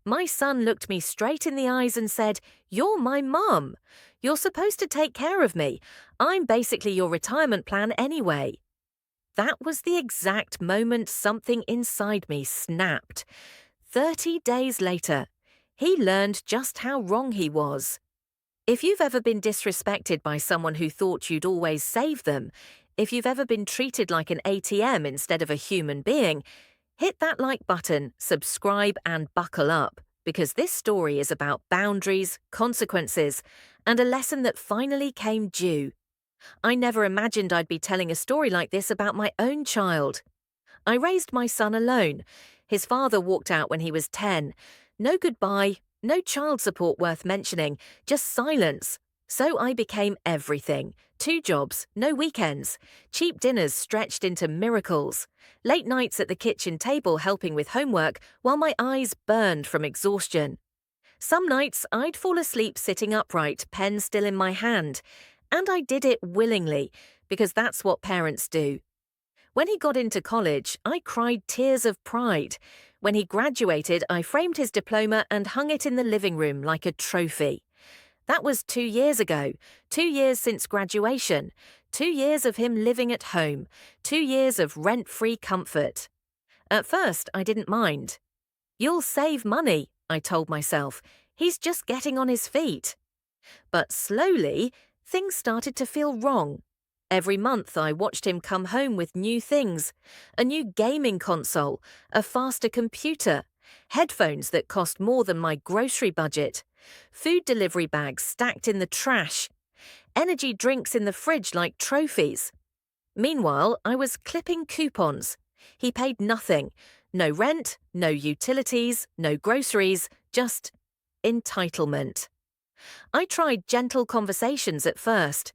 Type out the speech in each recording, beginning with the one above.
My son looked me straight in the eyes and said, "You're my mum. You're supposed to take care of me. I'm basically your retirement plan anyway." That was the exact moment something inside me snapped. 30 days later, he learned just how wrong he was. If you've ever been disrespected by someone who thought you'd always save them, if you've ever been treated like an ATM instead of a human being, hit that like button, subscribe, and buckle up, because this story is about boundaries, consequences, and a lesson that finally came due. I never imagined I'd be telling a story like this about my own child. I raised my son alone. His father walked out when he was 10. No goodbye, no child support worth mentioning, just silence. So I became everything. 2 jobs, no weekends, cheap dinners stretched into miracles, late nights at the kitchen table helping with homework while my eyes burned from exhaustion. Some nights I'd fall asleep sitting upright, pen still in my hand, and I did it willingly, because that's what parents do. When he got into college, I cried tears of pride. When he graduated, I framed his diploma and hung it in the living room like a trophy. That was 2 years ago, 2 years since graduation, 2 years of him living at home, 2 years of rent-free comfort. At first, I didn't mind. "You'll save money," I told myself. "He's just getting on his feet." But slowly, things started to feel wrong. Every month I watched him come home with new things: a new gaming console, a faster computer, headphones that cost more than my grocery budget, food delivery bags stacked in the trash, energy drinks in the fridge like trophies. Meanwhile, I was clipping coupons. He paid nothing. No rent, no utilities, no groceries, just entitlement. I tried gentle conversations at first.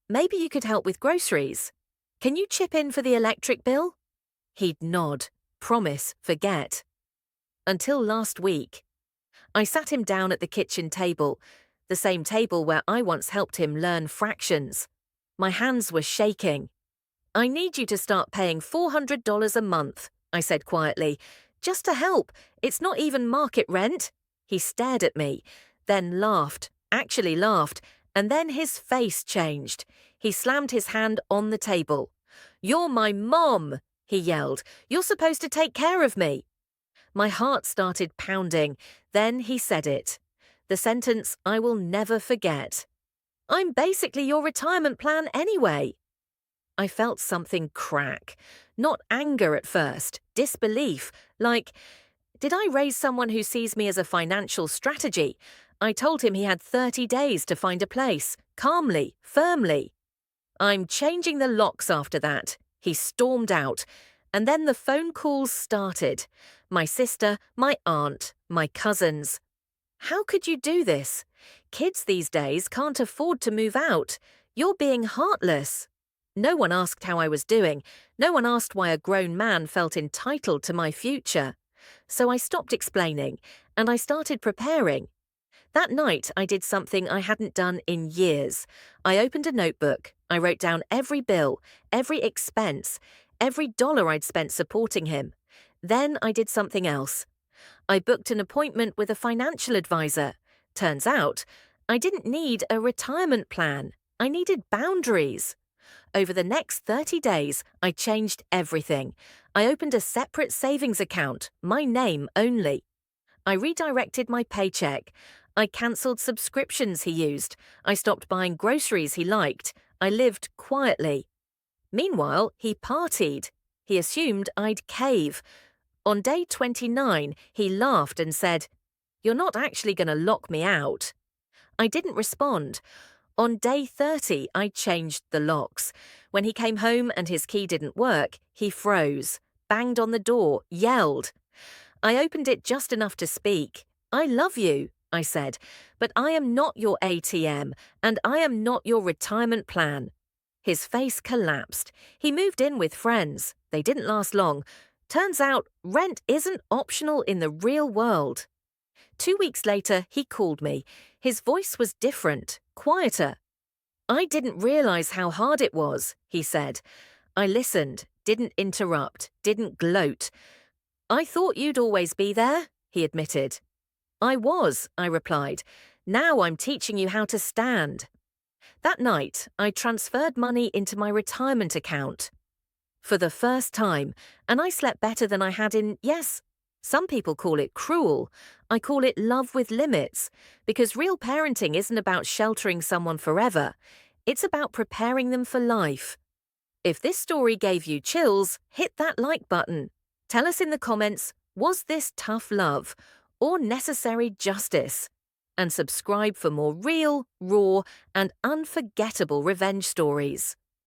"Maybe you could help with groceries. Can you chip in for the electric bill?" He'd nod. Promise, forget. Until last week. I sat him down at the kitchen table, the same table where I once helped him learn fractions. My hands were shaking. "I need you to start paying $400 a month," I said quietly. "Just to help. It's not even market rent." He stared at me, then laughed, actually laughed, and then his face changed. He slammed his hand on the table. "You're my mom," he yelled. "You're supposed to take care of me." My heart started pounding. Then he said it. The sentence I will never forget. "I'm basically your retirement plan anyway." I felt something crack. Not anger at first, disbelief, like, did I raise someone who sees me as a financial strategy? I told him he had 30 days to find a place, calmly, firmly. "I'm changing the locks after that." He stormed out, and then the phone calls started. My sister, my aunt, my cousins. "How could you do this? Kids these days can't afford to move out. You're being heartless." No one asked how I was doing. No one asked why a grown man felt entitled to my future. So I stopped explaining, and I started preparing. That night, I did something I hadn't done in years. I opened a notebook. I wrote down every bill, every expense, every dollar I'd spent supporting him. Then I did something else. I booked an appointment with a financial advisor. Turns out, I didn't need a retirement plan. I needed boundaries. Over the next 30 days, I changed everything. I opened a separate savings account, my name only. I redirected my paycheck. I cancelled subscriptions he used. I stopped buying groceries he liked. I lived quietly. Meanwhile, he partied. He assumed I'd cave. On day 29, he laughed and said, "You're not actually going to lock me out." I didn't respond. On day 30, I changed the locks. When he came home and his key didn't work, he froze, banged on the door, yelled. I opened it just enough to speak. "I love you," I said, "but I am not your ATM, and I am not your retirement plan." His face collapsed. He moved in with friends. They didn't last long. Turns out, rent isn't optional in the real world. 2 weeks later, he called me. His voice was different, quieter. "I didn't realize how hard it was," he said. I listened, didn't interrupt, didn't gloat. "I thought you'd always be there," he admitted. I replied. Now I'm teaching you how to stand. That night, I transferred money into my retirement account for the first time, and I slept better than I had in, yes, some people call it cruel. I call it love with limits, because real parenting isn't about sheltering someone forever. It's about preparing them for life. If this story gave you chills, hit that like button. Tell us in the comments, was this tough love or necessary justice? And subscribe for more real, raw, and unforgettable revenge stories.